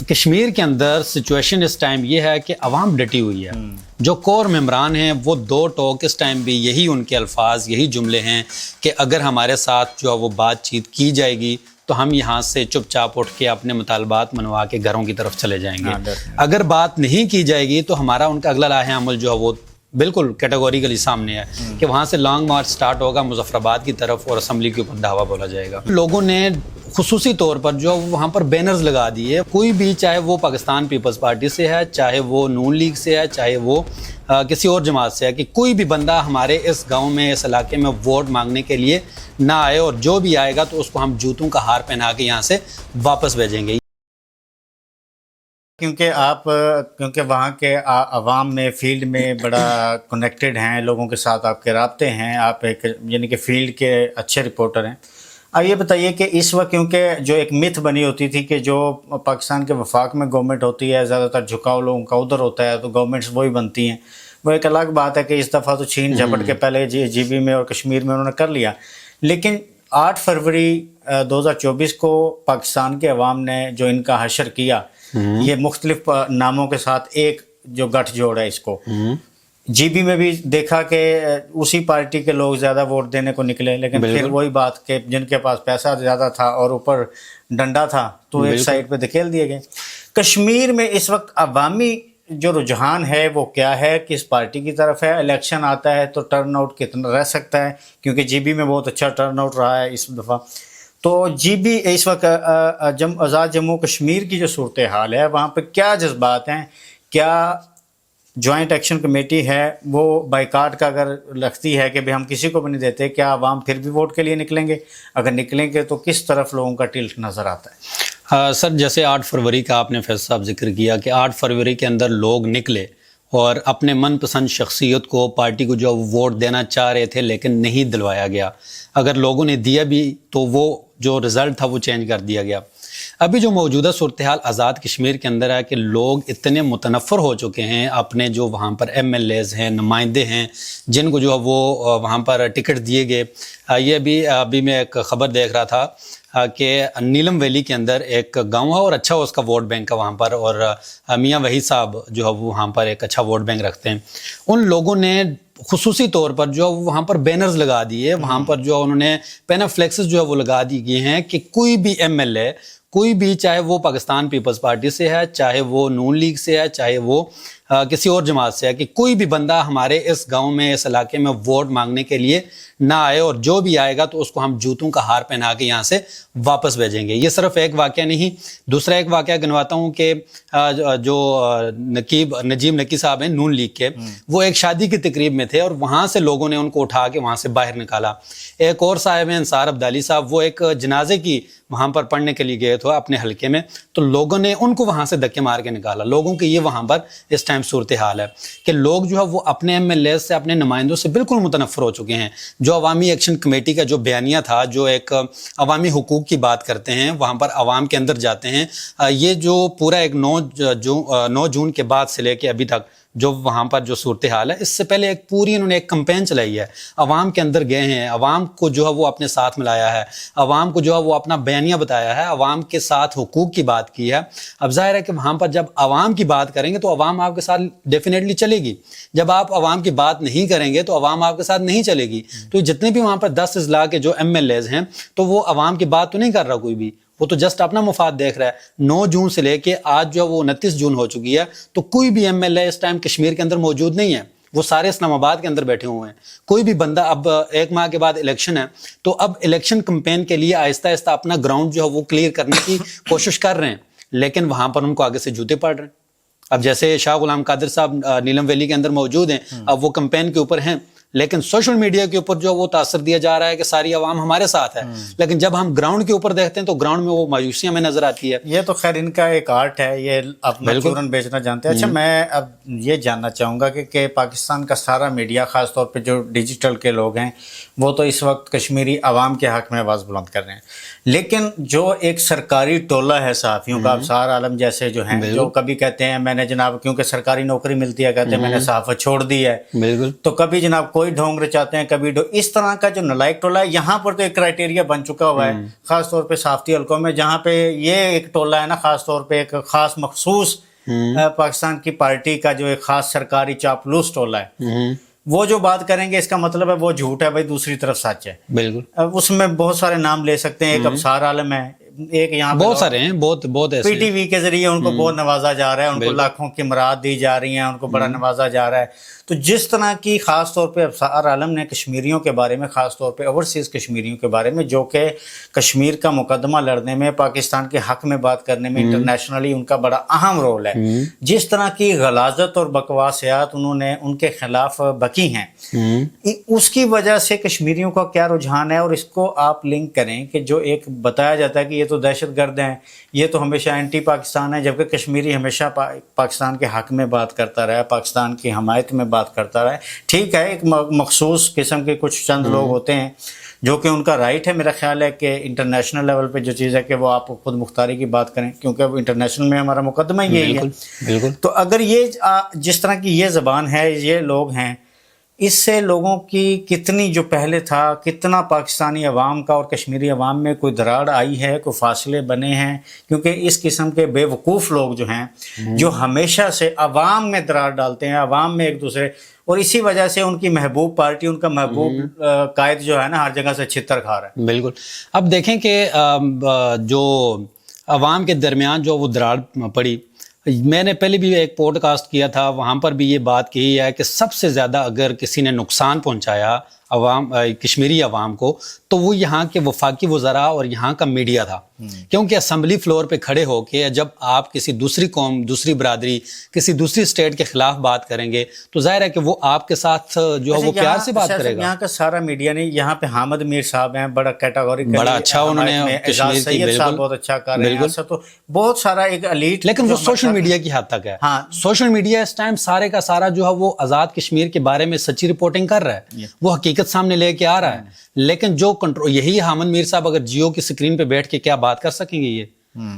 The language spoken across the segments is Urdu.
کشمیر کے اندر سچویشن اس ٹائم یہ ہے کہ عوام ڈٹی ہوئی ہے. جو کور ممبران ہیں وہ دو ٹوک اس ٹائم بھی یہی ان کے الفاظ یہی جملے ہیں کہ اگر ہمارے ساتھ جو ہے وہ بات چیت کی جائے گی تو ہم یہاں سے چپ چاپ اٹھ کے اپنے مطالبات منوا کے گھروں کی طرف چلے جائیں گے. اگر بات نہیں کی جائے گی تو ہمارا ان کا اگلا لاہ عمل جو ہے وہ بالکل کیٹیگوریکلی سامنے ہے کہ وہاں سے لانگ مارچ سٹارٹ ہوگا مظفر آباد کی طرف اور اسمبلی کے اوپر دعویٰ بولا جائے گا. لوگوں نے خصوصی طور پر جو وہاں پر بینرز لگا دیے, کوئی بھی چاہے وہ پاکستان پیپلز پارٹی سے ہے, چاہے وہ نون لیگ سے ہے, چاہے وہ کسی اور جماعت سے ہے, کہ کوئی بھی بندہ ہمارے اس گاؤں میں اس علاقے میں ووٹ مانگنے کے لیے نہ آئے, اور جو بھی آئے گا تو اس کو ہم جوتوں کا ہار پہنا کے یہاں سے واپس بھیجیں گے. کیونکہ وہاں کے عوام میں فیلڈ میں بڑا کنیکٹڈ ہیں, لوگوں کے ساتھ آپ کے رابطے ہیں, آپ ایک یعنی کہ فیلڈ کے اچھے رپورٹر ہیں. اب یہ بتائیے کہ اس وقت کیونکہ جو ایک متھ بنی ہوتی تھی کہ جو پاکستان کے وفاق میں گورنمنٹ ہوتی ہے زیادہ تر جھکاؤ لوگوں کا ادھر ہوتا ہے, تو گورنمنٹس وہی بنتی ہیں. وہ ایک الگ بات ہے کہ اس دفعہ تو چھین جھپٹ کے پہلے جی بی میں اور کشمیر میں انہوں نے کر لیا, لیکن 8 فروری 2024 کو پاکستان کے عوام نے جو ان کا حشر کیا, یہ مختلف ناموں کے ساتھ ایک جو گٹھ جوڑ ہے, اس کو جی بی میں بھی دیکھا کہ اسی پارٹی کے لوگ زیادہ ووٹ دینے کو نکلے, لیکن پھر وہی بات کہ جن کے پاس پیسہ زیادہ تھا اور اوپر ڈنڈا تھا تو ایک سائڈ پہ دھکیل دیے گئے. کشمیر میں اس وقت عوامی جو رجحان ہے وہ کیا ہے, کس پارٹی کی طرف ہے؟ الیکشن آتا ہے تو ٹرن آؤٹ کتنا رہ سکتا ہے, کیونکہ جی بی میں بہت اچھا ٹرن آؤٹ رہا ہے اس دفعہ. تو جی بی اس وقت آزاد جموں کشمیر کی جو صورتحال ہے وہاں پہ کیا جذبات ہیں؟ کیا جوائنٹ ایکشن کمیٹی ہے وہ بائیکاٹ کا اگر لگتی ہے کہ ہم کسی کو بھی نہیں دیتے, کیا عوام پھر بھی ووٹ کے لیے نکلیں گے؟ اگر نکلیں گے تو کس طرف لوگوں کا ٹلٹ نظر آتا ہے؟ سر جیسے 8 فروری کا آپ نے فیصل صاحب ذکر کیا کہ 8 فروری کے اندر لوگ نکلے اور اپنے من پسند شخصیت کو, پارٹی کو جو ووٹ دینا چاہ رہے تھے لیکن نہیں دلوایا گیا. اگر لوگوں نے دیا بھی تو وہ جو رزلٹ تھا وہ چینج کر دیا گیا. ابھی جو موجودہ صورتحال آزاد کشمیر کے اندر ہے کہ لوگ اتنے متنفر ہو چکے ہیں اپنے جو وہاں پر ایم ایل ایز ہیں, نمائندے ہیں, جن کو جو ہے وہ وہاں پر ٹکٹ دیے گئے. یہ ابھی میں ایک خبر دیکھ رہا تھا کہ نیلم ویلی کے اندر ایک گاؤں ہے اور اچھا اس کا ووٹ بینک ہے وہاں پر, اور میاں وحید صاحب جو ہے وہاں پر ایک اچھا ووٹ بینک رکھتے ہیں. ان لوگوں نے خصوصی طور پر جو وہاں پر بینرز لگا دیے, وہاں پر جو انہوں نے پین فلیکسز جو ہے وہ لگا دی گئے ہیں کہ کوئی بھی ایم ایل اے, کوئی بھی چاہے وہ پاکستان پیپلز پارٹی سے ہے, چاہے وہ نون لیگ سے ہے, چاہے وہ کسی اور جماعت سے ہے, کہ کوئی بھی بندہ ہمارے اس گاؤں میں اس علاقے میں ووٹ مانگنے کے لیے نہ آئے, اور جو بھی آئے گا تو اس کو ہم جوتوں کا ہار پہنا کے یہاں سے واپس بھیجیں گے. یہ صرف ایک واقعہ نہیں, دوسرا ایک واقعہ گنواتا ہوں کہ جو نجیب نکی صاحب ہیں نون لیگ کے, وہ ایک شادی کی تقریب میں تھے اور وہاں سے لوگوں نے ان کو اٹھا کے وہاں سے باہر نکالا. ایک اور صاحب ہیں انصار عبدالی صاحب, وہ ایک جنازے کی وہاں پر پڑھنے کے لیے گئے تھے اپنے حلقے میں, تو لوگوں نے ان کو وہاں سے دھکے مار کے نکالا. لوگوں کی یہ وہاں پر اس ٹائم صورتحال ہے کہ لوگ جو ہے وہ اپنے ایم ایل اے سے, اپنے نمائندوں سے بالکل متنفر ہو چکے ہیں. جو عوامی ایکشن کمیٹی کا جو بیانیہ تھا, جو ایک عوامی حقوق کی بات کرتے ہیں, وہاں پر عوام کے اندر جاتے ہیں, یہ جو پورا ایک 9 جون کے بعد سے لے کے ابھی تک جو وہاں پر جو صورتحال ہے, اس سے پہلے ایک پوری انہوں نے ایک کمپین چلائی ہے, عوام کے اندر گئے ہیں, عوام کو جو ہے وہ اپنے ساتھ ملایا ہے, عوام کو جو ہے وہ اپنا بیانیہ بتایا ہے, عوام کے ساتھ حقوق کی بات کی ہے. اب ظاہر ہے کہ وہاں پر جب عوام کی بات کریں گے تو عوام آپ کے ساتھ ڈیفینیٹلی چلے گی. جب آپ عوام کی بات نہیں کریں گے تو عوام آپ کے ساتھ نہیں چلے گی. تو جتنے بھی وہاں پر 10 اضلاع کے جو ایم ایل ایز ہیں, تو وہ عوام کی بات تو نہیں کر رہا کوئی بھی, وہ تو جسٹ اپنا مفاد دیکھ رہا ہے. 9 جون سے لے کے آج جو وہ 29 جون ہو چکی ہے, تو کوئی بھی ایم ایل اے اس ٹائم کشمیر کے اندر موجود نہیں ہے. وہ سارے اسلام آباد کے اندر بیٹھے ہوئے ہیں. کوئی بھی بندہ, اب 1 ماہ کے بعد الیکشن ہے, تو اب الیکشن کمپین کے لیے آہستہ آہستہ اپنا گراؤنڈ جو ہے وہ کلیئر کرنے کی کوشش کر رہے ہیں, لیکن وہاں پر ان کو آگے سے جوتے پڑ رہے ہیں. اب جیسے شاہ غلام قادر صاحب نیلم ویلی کے اندر موجود ہیں, اب وہ کمپین کے اوپر ہیں, لیکن سوشل میڈیا کے اوپر جو وہ تاثر دیا جا رہا ہے کہ ساری عوام ہمارے ساتھ ہے, لیکن جب ہم گراؤنڈ کے اوپر دیکھتے ہیں تو گراؤنڈ میں وہ مایوسی ہمیں نظر آتی ہے. یہ تو خیر ان کا ایک آرٹ ہے, یہ اپنا چورن بیچنا جانتے ہیں. اچھا, میں اب یہ جاننا چاہوں گا کہ پاکستان کا سارا میڈیا, خاص طور پہ جو ڈیجیٹل کے لوگ ہیں, وہ تو اس وقت کشمیری عوام کے حق میں آواز بلند کر رہے ہیں, لیکن جو ایک سرکاری ٹولہ ہے صحافیوں کا, ابصار عالم جیسے جو ہیں, جو کبھی کہتے ہیں میں نے جناب کیونکہ سرکاری نوکری ملتی ہے, کہتے ہیں میں نے صحافت چھوڑ دی ہے, تو کبھی جناب کوئی ڈھونگ رچاتے ہیں کبھی اس طرح کا جو نالائق ٹولہ ہے یہاں پر تو ایک کرائٹیریا بن چکا ہوا ہے، خاص طور پہ صحافتی حلقوں میں، جہاں پہ یہ ایک ٹولہ ہے نا، خاص طور پہ ایک خاص مخصوص پاکستان کی پارٹی کا جو ایک خاص سرکاری چاپلوس ٹولہ ہے، وہ جو بات کریں گے اس کا مطلب ہے وہ جھوٹ ہے بھائی، دوسری طرف سچ ہے. بالکل. اس میں بہت سارے نام لے سکتے ہیں، ایک ابصار عالم ہے، ایک یہاں بہت سارے ہیں، بہت ایسے پی ٹی وی کے ذریعے ان کو بہت نوازا جا رہا ہے، ان کو لاکھوں کی مراد دی جا رہی ہیں، ان کو بڑا نوازا جا رہا ہے. تو جس طرح کی خاص طور پہ ابصار عالم نے کشمیریوں کے بارے میں، خاص طور پہ اوورسیز کشمیریوں کے بارے میں، جو کہ کشمیر کا مقدمہ لڑنے میں، پاکستان کے حق میں بات کرنے میں انٹرنیشنلی ان کا بڑا اہم رول ہے، جس طرح کی غلاظت اور بکواسیات انہوں نے ان کے خلاف بکی ہیں، اس کی وجہ سے کشمیریوں کا کیا رجحان ہے. اور اس کو آپ لنک کریں کہ جو ایک بتایا جاتا ہے کہ یہ تو دہشت گرد ہیں، یہ تو ہمیشہ اینٹی پاکستان ہے، جبکہ کشمیری ہمیشہ پاکستان کے حق میں بات کرتا رہا ہے، پاکستان کی حمایت میں بات کرتا رہا ہے. ٹھیک ہے، ایک مخصوص قسم کے کچھ چند لوگ ہوتے ہیں جو کہ ان کا رائٹ ہے، میرا خیال ہے کہ انٹرنیشنل لیول پہ جو چیز ہے کہ وہ آپ خود مختاری کی بات کریں، کیونکہ وہ انٹرنیشنل میں ہمارا مقدمہ یہی ہے. بالکل. تو اگر یہ جس طرح کی یہ زبان ہے، یہ لوگ ہیں، اس سے لوگوں کی کتنی جو پہلے تھا، کتنا پاکستانی عوام کا اور کشمیری عوام میں کوئی دراڑ آئی ہے، کوئی فاصلے بنے ہیں، کیونکہ اس قسم کے بے وقوف لوگ جو ہیں، جو ہمیشہ سے عوام میں دراڑ ڈالتے ہیں، عوام میں ایک دوسرے، اور اسی وجہ سے ان کی محبوب پارٹی، ان کا محبوب قائد جو ہے نا، ہر جگہ سے چھتر کھا رہا ہے. بالکل. اب دیکھیں کہ جو عوام کے درمیان جو وہ دراڑ پڑی، میں نے پہلے بھی ایک پوڈ کاسٹ کیا تھا، وہاں پر بھی یہ بات کی ہے کہ سب سے زیادہ اگر کسی نے نقصان پہنچایا کشمیری عوام کو تو وہ یہاں کے وفاقی وزراء اور یہاں کا میڈیا تھا. کیونکہ اسمبلی فلور پہ کھڑے ہو کے جب آپ کسی دوسری قوم، دوسری برادری، کسی دوسری اسٹیٹ کے خلاف بات کریں گے تو ظاہر ہے کہ وہ آپ کے ساتھ جو ہے وہ پیار سے بات کرے گا. یہاں کا سارا میڈیا نہیں، یہاں پہ حامد میر صاحب ہیں، بڑا کیٹاگوریکل، بڑا اچھا انہوں نے کشمیر کی، بالکل بہت اچھا کر رہے ہیں، تو بہت سارا ایک ایلیٹ، لیکن وہ سوشل میڈیا کی حد تک ہے. سوشل میڈیا اس ٹائم سارے کا سارا جو ہے وہ آزاد کشمیر کے بارے میں سچی رپورٹنگ کر رہا ہے، وہ حقیقت سامنے لے کے آ رہا ہے. لیکن جو کنٹرول، یہی حامد میر صاحب اگر جیو کی سکرین پہ بیٹھ کے کیا بات کر سکیں گے؟ یہ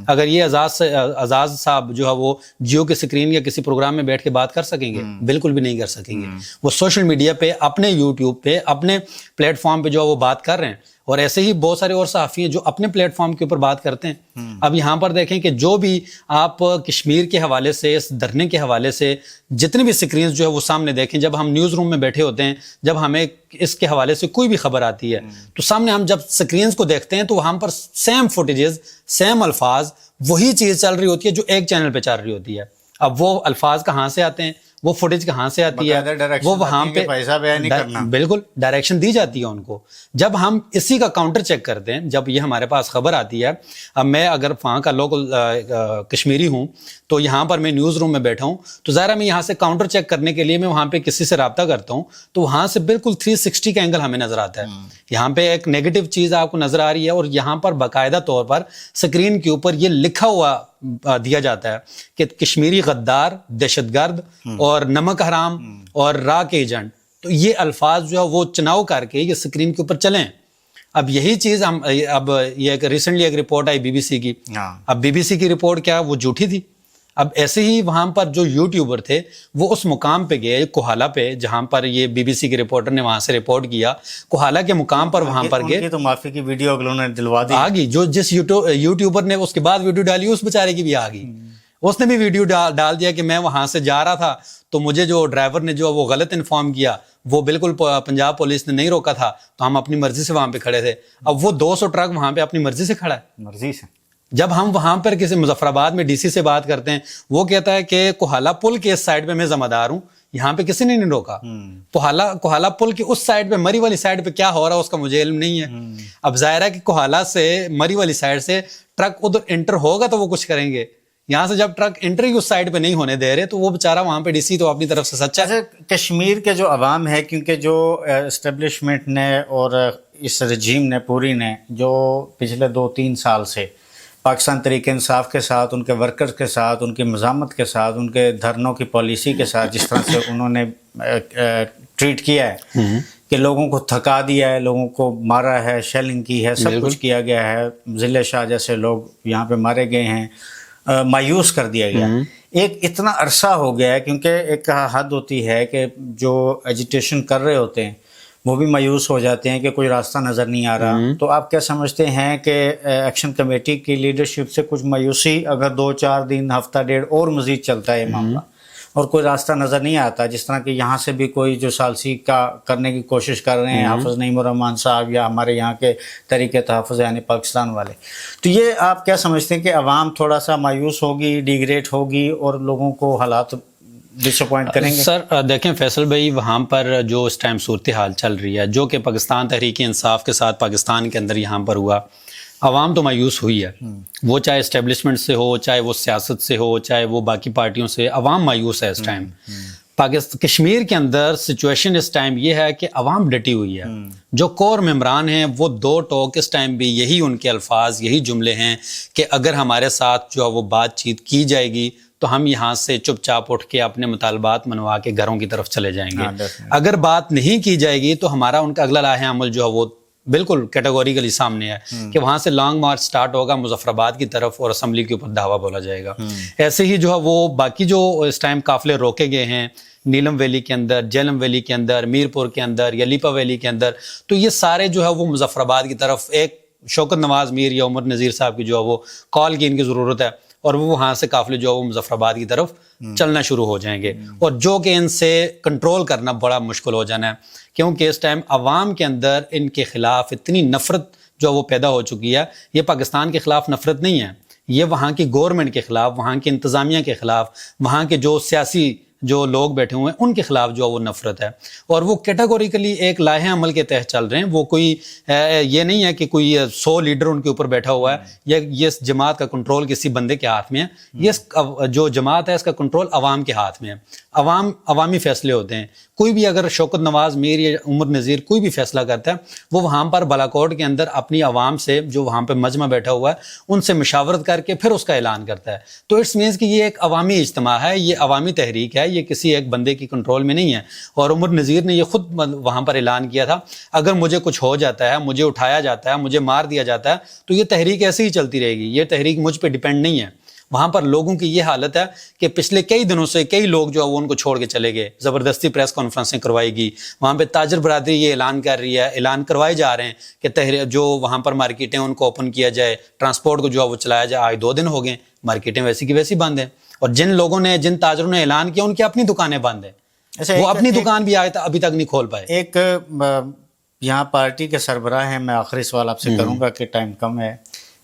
اگر یہ اعزاز صاحب جو ہے وہ جیو کی سکرین یا کسی پروگرام میں بیٹھ کے بات کر سکیں گے؟ بالکل بھی نہیں کر سکیں گے. وہ سوشل میڈیا پہ، اپنے یوٹیوب پہ، اپنے پلیٹ فارم پہ جو ہے وہ بات کر رہے ہیں، اور ایسے ہی بہت سارے اور صحافی ہیں جو اپنے پلیٹ فارم کے اوپر بات کرتے ہیں. اب یہاں پر دیکھیں کہ جو بھی آپ کشمیر کے حوالے سے، اس دھرنے کے حوالے سے جتنی بھی سکرینز جو ہے وہ سامنے دیکھیں، جب ہم نیوز روم میں بیٹھے ہوتے ہیں، جب ہمیں اس کے حوالے سے کوئی بھی خبر آتی ہے تو سامنے ہم جب سکرینز کو دیکھتے ہیں تو وہاں پر سیم فوٹیجز، سیم الفاظ، وہی چیز چل رہی ہوتی ہے جو ایک چینل پہ چل رہی ہوتی ہے. اب وہ الفاظ کہاں سے آتے ہیں، وہ فوٹیج کہاں سے آتی ہے، وہ وہاں پہ بالکل ڈائریکشن دی جاتی ہے ان کو. جب ہم اسی کا کاؤنٹر چیک کرتے ہیں، جب یہ ہمارے پاس خبر آتی ہے، اب میں اگر وہاں کا لوکل کشمیری ہوں تو یہاں پر میں نیوز روم میں بیٹھا ہوں تو ظاہر میں یہاں سے کاؤنٹر چیک کرنے کے لیے میں وہاں پہ کسی سے رابطہ کرتا ہوں تو وہاں سے بالکل 360 کا اینگل ہمیں نظر آتا ہے. یہاں پہ ایک نیگیٹو چیز آپ کو نظر آ رہی ہے، اور یہاں پر باقاعدہ طور پر سکرین کے اوپر یہ لکھا ہوا دیا جاتا ہے کہ کشمیری غدار، دہشت گرد اور نمک حرام اور را کے ایجنٹ. تو یہ الفاظ جو ہے وہ چناؤ کر کے یہ سکرین کے اوپر چلیں. اب یہی چیز ہم اب یہ ریسنٹلی ایک رپورٹ آئی بی بی سی کی، اب بی بی سی کی رپورٹ کیا وہ جھوٹی تھی. اب ایسے ہی وہاں پر جو یوٹیوبر تھے وہ اس مقام پہ گئے کوہالہ پہ، جہاں پر یہ بی بی سی کے رپورٹر نے وہاں سے رپورٹ کیا، کوہالہ کے مقام پر وہاں پر گئے تو معافی کی ویڈیو انہوں نے دلوا دی، آ گئی. جو جس یوٹیوبر نے اس کے بعد ویڈیو ڈالی اس بیچارے کی بھی آ گئی. اس نے بھی ویڈیو ڈال دیا کہ میں وہاں سے جا رہا تھا تو مجھے جو ڈرائیور نے جو وہ غلط انفارم کیا، وہ بالکل پنجاب پولیس نے نہیں روکا تھا تو ہم اپنی مرضی سے وہاں پہ کھڑے تھے. اب وہ 200 ٹرک وہاں پہ اپنی مرضی سے کھڑا ہے، مرضی سے. جب ہم وہاں پر کسی مظفر آباد میں ڈی سی سے بات کرتے ہیں، وہ کہتا ہے کہ کوہالہ پل کے اس سائڈ پہ میں ذمہ دار ہوں، یہاں پہ کسی نے نہیں روکا. کوہالہ پل کی اس سائڈ پہ، مری والی سائڈ پہ کیا ہو رہا ہے اس کا مجھے علم نہیں ہے. اب ظاہر ہے کہ کوہالہ سے مری والی سائڈ سے ٹرک ادھر انٹر ہوگا تو وہ کچھ کریں گے. یہاں سے جب ٹرک انٹر ہی اس سائڈ پہ نہیں ہونے دے رہے تو وہ بیچارہ وہاں پہ ڈی سی تو اپنی طرف سے سچا ہے. کشمیر کے جو عوام ہے، کیونکہ جو اسٹیبلشمنٹ نے اور اس رجیم نے پوری نے جو پچھلے 2-3 سال سے پاکستان تحریک انصاف کے ساتھ، ان کے ورکرز کے ساتھ، ان کی مزاحمت کے ساتھ، ان کے دھرنوں کی پالیسی کے ساتھ جس طرح سے انہوں نے ٹریٹ کیا ہے کہ لوگوں کو تھکا دیا ہے، لوگوں کو مارا ہے، شیلنگ کی ہے، سب کچھ کیا گیا ہے، ضلع شاہ جیسے لوگ یہاں پہ مارے گئے ہیں، مایوس کر دیا گیا. ایک اتنا عرصہ ہو گیا ہے، کیونکہ ایک حد ہوتی ہے کہ جو ایجیٹیشن کر رہے ہوتے ہیں وہ بھی مایوس ہو جاتے ہیں کہ کوئی راستہ نظر نہیں آ رہا. تو آپ کیا سمجھتے ہیں کہ ایکشن کمیٹی کی لیڈرشپ سے کچھ مایوسی اگر 2-4 دن ہفتہ ڈیڑھ اور مزید چلتا ہے یہ معاملہ اور کوئی راستہ نظر نہیں آتا، جس طرح کہ یہاں سے بھی کوئی جو ثالثی کا کرنے کی کوشش کر رہے ہیں حافظ نعیم الرحمان صاحب یا ہمارے یہاں کے طریقہ تحفظ یعنی پاکستان والے، تو یہ آپ کیا سمجھتے ہیں کہ عوام تھوڑا سا مایوس ہوگی، ڈیگریٹ ہوگی اور لوگوں کو حالات ڈس اپوائنٹ کریں گے؟ سر دیکھیں فیصل بھائی، وہاں پر جو اس ٹائم صورتحال چل رہی ہے جو کہ پاکستان تحریک انصاف کے ساتھ پاکستان کے اندر یہاں پر ہوا، عوام تو مایوس ہوئی ہے، وہ چاہے اسٹیبلشمنٹ سے ہو، چاہے وہ سیاست سے ہو، چاہے وہ باقی پارٹیوں سے، عوام مایوس ہے اس ٹائم. کشمیر کے اندر سچویشن اس ٹائم یہ ہے کہ عوام ڈٹی ہوئی ہے. جو کور ممبران ہیں وہ دو ٹوک اس ٹائم بھی یہی ان کے الفاظ، یہی جملے ہیں کہ اگر ہمارے ساتھ جو ہے وہ بات چیت کی جائے گی تو ہم یہاں سے چپ چاپ اٹھ کے اپنے مطالبات منوا کے گھروں کی طرف چلے جائیں گے. اگر بات نہیں کی جائے گی تو ہمارا ان کا اگلا لاہ عمل جو ہے وہ بالکل کیٹیگوریکلی سامنے ہے کہ وہاں سے لانگ مارچ سٹارٹ ہوگا مظفر آباد کی طرف اور اسمبلی کے اوپر دعویٰ بولا جائے گا. ایسے ہی جو ہے وہ باقی جو اس ٹائم قافلے روکے گئے ہیں نیلم ویلی کے اندر، جیلم ویلی کے اندر، میرپور کے اندر یا لیپا ویلی کے اندر، تو یہ سارے جو ہے وہ مظفر آباد کی طرف ایک شوکت نواز میر یا عمر نذیر صاحب کی جو ہے وہ کال کی ان کی ضرورت ہے اور وہ وہاں سے قافلے جو ہے وہ مظفر آباد کی طرف چلنا شروع ہو جائیں گے اور جو کہ ان سے کنٹرول کرنا بڑا مشکل ہو جانا ہے کیونکہ اس ٹائم عوام کے اندر ان کے خلاف اتنی نفرت جو وہ پیدا ہو چکی ہے. یہ پاکستان کے خلاف نفرت نہیں ہے، یہ وہاں کی گورنمنٹ کے خلاف، وہاں کی انتظامیہ کے خلاف، وہاں کے جو سیاسی جو لوگ بیٹھے ہوئے ہیں ان کے خلاف جو وہ نفرت ہے اور وہ کیٹیگوریکلی ایک لائحہ عمل کے تحت چل رہے ہیں. وہ کوئی یہ نہیں ہے کہ کوئی 100 لیڈر ان کے اوپر بیٹھا ہوا ہے یا یہ جماعت کا کنٹرول کسی بندے کے ہاتھ میں ہے. یہ جو جماعت ہے اس کا کنٹرول عوام کے ہاتھ میں ہے. عوامی فیصلے ہوتے ہیں. کوئی بھی اگر شوکت نواز میر یا عمر نذیر کوئی بھی فیصلہ کرتا ہے وہ وہاں پر بالاکوٹ کے اندر اپنی عوام سے جو وہاں پہ مجمع بیٹھا ہوا ہے ان سے مشاورت کر کے پھر اس کا اعلان کرتا ہے. تو اٹس مینس کہ یہ ایک عوامی اجتماع ہے، یہ عوامی تحریک ہے، یہ کسی ایک بندے کی کنٹرول میں نہیں ہے. اور عمر نذیر نے یہ خود وہاں پر اعلان کیا تھا اگر مجھے کچھ ہو جاتا ہے، مجھے اٹھایا جاتا ہے، مجھے مار دیا جاتا ہے تو یہ تحریک ایسے ہی چلتی رہے گی، یہ تحریک مجھ پہ ڈیپینڈ نہیں ہے. وہاں پر لوگوں کی یہ حالت ہے کہ پچھلے کئی دنوں سے کئی لوگ جو ہے وہ ان کو چھوڑ کے چلے گئے، زبردستی پریس کانفرنسیں کروائی گی، وہاں پہ تاجر برادری یہ اعلان کر رہی ہے، اعلان کروائے جا رہے ہیں کہ جو وہاں پر مارکیٹیں ان کو اوپن کیا جائے، ٹرانسپورٹ کو جو ہے وہ چلایا جائے. آج 2 دن ہو گئے مارکیٹیں ویسی کی ویسی بند ہیں اور جن لوگوں نے، جن تاجروں نے اعلان کیا ان کی اپنی دکانیں بند ہیں، وہ اپنی دکان بھی ابھی تک نہیں کھول پائے. ایک یہاں پارٹی کے سربراہ ہیں، میں آخری سوال آپ سے کروں گا کہ ٹائم کم ہے،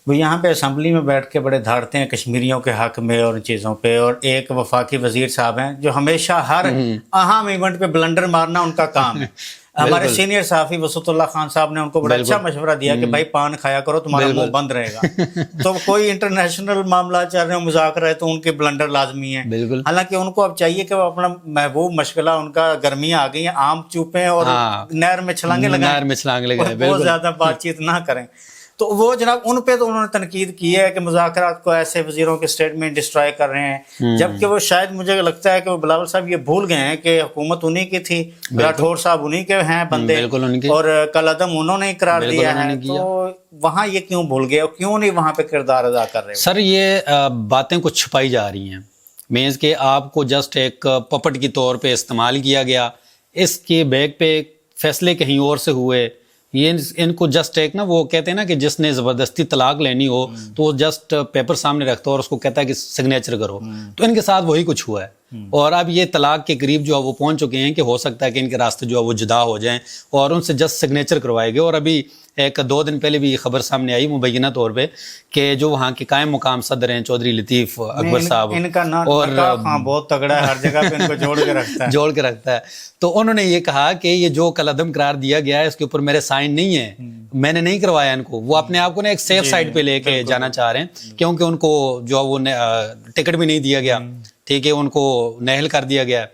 وہ یہاں پہ اسمبلی میں بیٹھ کے بڑے دھاڑتے ہیں کشمیریوں کے حق میں اور ان چیزوں پہ، اور ایک وفاقی وزیر صاحب ہیں جو ہمیشہ ہر اہم ایونٹ پہ بلنڈر مارنا ان کا کام ہے. ہمارے سینئر صحافی وسط اللہ خان صاحب نے ان کو بڑا اچھا مشورہ دیا کہ بھائی پان کھایا کرو تمہارا منہ بند رہے گا. تو کوئی انٹرنیشنل معاملات چل رہے ہیں، مذاکرہ ہے تو ان کے بلنڈر لازمی ہیں. حالانکہ ان کو اب چاہیے کہ وہ اپنا محبوب مشغلہ، ان کا گرمیاں آ گئی ہیں، آم چوپیں اور نہر میں چھلانگے لگائیں، بہت زیادہ بات چیت نہ کریں. تو وہ جناب ان پہ تو انہوں نے تنقید کی ہے کہ مذاکرات کو ایسے وزیروں کے اسٹیٹمنٹ ڈسٹرائے کر رہے ہیں، جبکہ وہ شاید مجھے لگتا ہے کہ وہ بلاول صاحب یہ بھول گئے ہیں کہ حکومت انہی کی تھی، راٹھور صاحب انہی کے ہیں بندے اور کالعدم انہوں نے قرار دیا ہے. تو وہاں یہ کیوں بھول گئے اور کیوں نہیں وہاں پہ کردار ادا کر رہے؟ سر یہ باتیں کچھ چھپائی جا رہی ہیں، مینس کہ آپ کو جسٹ ایک پپٹ کی طور پہ استعمال کیا گیا، اس کے بیک پہ فیصلے کہیں اور سے ہوئے. یہ ان کو جسٹ ایک نا، وہ کہتے ہیں نا کہ جس نے زبردستی طلاق لینی ہو تو وہ جسٹ پیپر سامنے رکھتا ہے اور اس کو کہتا ہے کہ سگنیچر کرو. تو ان کے ساتھ وہی کچھ ہوا ہے اور اب یہ طلاق کے قریب جو ہے وہ پہنچ چکے ہیں کہ ہو سکتا ہے کہ ان کے راستے جو ہے وہ جدا ہو جائیں اور ان سے جسٹ سگنیچر کروائے گئے. اور ابھی 1-2 دن پہلے بھی یہ خبر سامنے آئی مبینہ طور پہ کہ جو وہاں کے قائم مقام صدر ہیں چودھری لطیف اکبر صاحب، ان کا اور بہت تگڑا ہے، ہر جگہ پہ ان کو جوڑ کے رکھتا ہے. تو انہوں نے یہ کہا کہ یہ جو کالعدم قرار دیا گیا ہے اس کے اوپر میرے سائن نہیں ہے، میں نے نہیں کروایا ان کو. وہ اپنے آپ کو نا ایک سیف سائڈ پہ لے کے جانا چاہ رہے ہیں کیونکہ ان کو جو ہے وہ ٹکٹ بھی نہیں دیا گیا، ٹھیک ہے، ان کو نہل کر دیا گیا.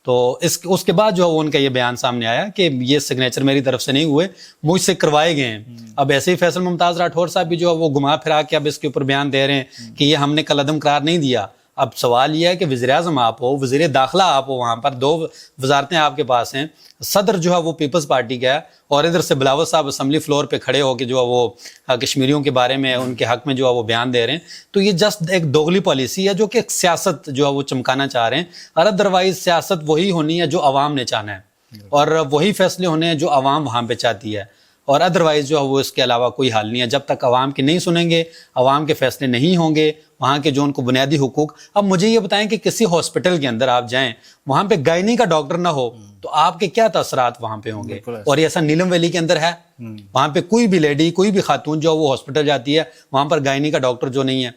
تو اس کے بعد جو ہے ان کا یہ بیان سامنے آیا کہ یہ سگنیچر میری طرف سے نہیں ہوئے، مجھ سے کروائے گئے ہیں. اب ایسے ہی فیصل ممتاز راٹھور صاحب بھی جو ہے وہ گھما پھرا کے اب اس کے اوپر بیان دے رہے ہیں کہ یہ ہم نے کالعدم قرار نہیں دیا. اب سوال یہ ہے کہ وزیر اعظم آپ ہو, وزیر داخلہ آپ ہو, وہاں پر 2 وزارتیں آپ کے پاس ہیں, صدر جو ہے وہ پیپلز پارٹی کا ہے, اور ادھر سے بلاول صاحب اسمبلی فلور پہ کھڑے ہو کے جو ہے وہ کشمیریوں کے بارے میں ان کے حق میں جو ہے وہ بیان دے رہے ہیں. تو یہ جسٹ ایک دوغلی پالیسی ہے جو کہ ایک سیاست جو ہے وہ چمکانا چاہ رہے ہیں, اور ادروائز سیاست وہی ہونی ہے جو عوام نے چاہنا ہے, اور وہی فیصلے ہونے ہیں جو عوام وہاں پہ چاہتی ہے, اور ادروائز جو ہے وہ اس کے علاوہ کوئی حل نہیں ہے. جب تک عوام کی نہیں سنیں گے, عوام کے فیصلے نہیں ہوں گے, وہاں کے جو ان کو بنیادی حقوق. اب مجھے یہ بتائیں کہ کسی ہاسپٹل کے اندر آپ جائیں, وہاں پہ گائنی کا ڈاکٹر نہ ہو تو آپ کے کیا تاثرات وہاں پہ ہوں گے؟ اور ایسا نیلم ویلی کے اندر ہے, وہاں پہ کوئی بھی لیڈی, کوئی بھی خاتون جو وہ ہاسپٹل جاتی ہے, وہاں پر گائنی کا ڈاکٹر جو نہیں ہے.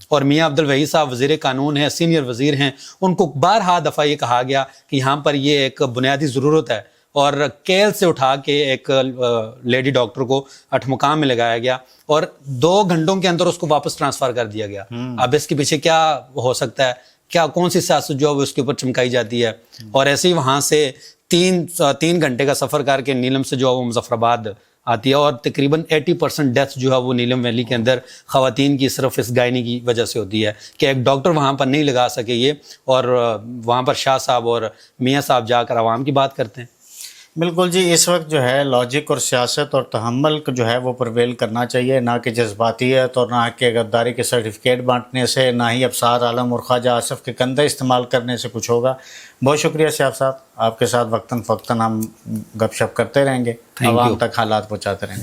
اور میاں عبد الوہید صاحب وزیر قانون ہیں, سینئر وزیر ہیں, ان کو بارہا دفعہ یہ کہا گیا کہ یہاں پر یہ ایک بنیادی ضرورت ہے, اور کیل سے اٹھا کے ایک لیڈی ڈاکٹر کو 8 مقام میں لگایا گیا, اور 2 گھنٹوں کے اندر اس کو واپس ٹرانسفر کر دیا گیا. اب اس کے پیچھے کیا ہو سکتا ہے؟ کیا کون سی سیاست جو ہے اس کے اوپر چمکائی جاتی ہے؟ اور ایسے ہی وہاں سے 3 گھنٹے کا سفر کر کے نیلم سے جو ہے وہ مظفر آباد آتی ہے, اور تقریباً 80% ڈیتھ جو ہے وہ نیلم ویلی کے اندر خواتین کی صرف اس گائنی کی وجہ سے ہوتی ہے کہ ایک ڈاکٹر وہاں پر نہیں لگا سکے یہ, اور وہاں پر شاہ صاحب اور میاں صاحب جا کر عوام کی بات کرتے ہیں. بالکل جی, اس وقت جو ہے لاجک اور سیاست اور تحمل جو ہے وہ پرویل کرنا چاہیے, نہ کہ جذباتیت اور نہ کہ غداری کے سرٹیفکیٹ بانٹنے سے, نہ ہی ابصار عالم اور خواجہ آصف کے کندھے استعمال کرنے سے کچھ ہوگا. بہت شکریہ سیاف صاحب, آپ کے ساتھ وقتاً فوقتاً ہم گپ شپ کرتے رہیں گے, عوام تک حالات پہنچاتے رہیں گے.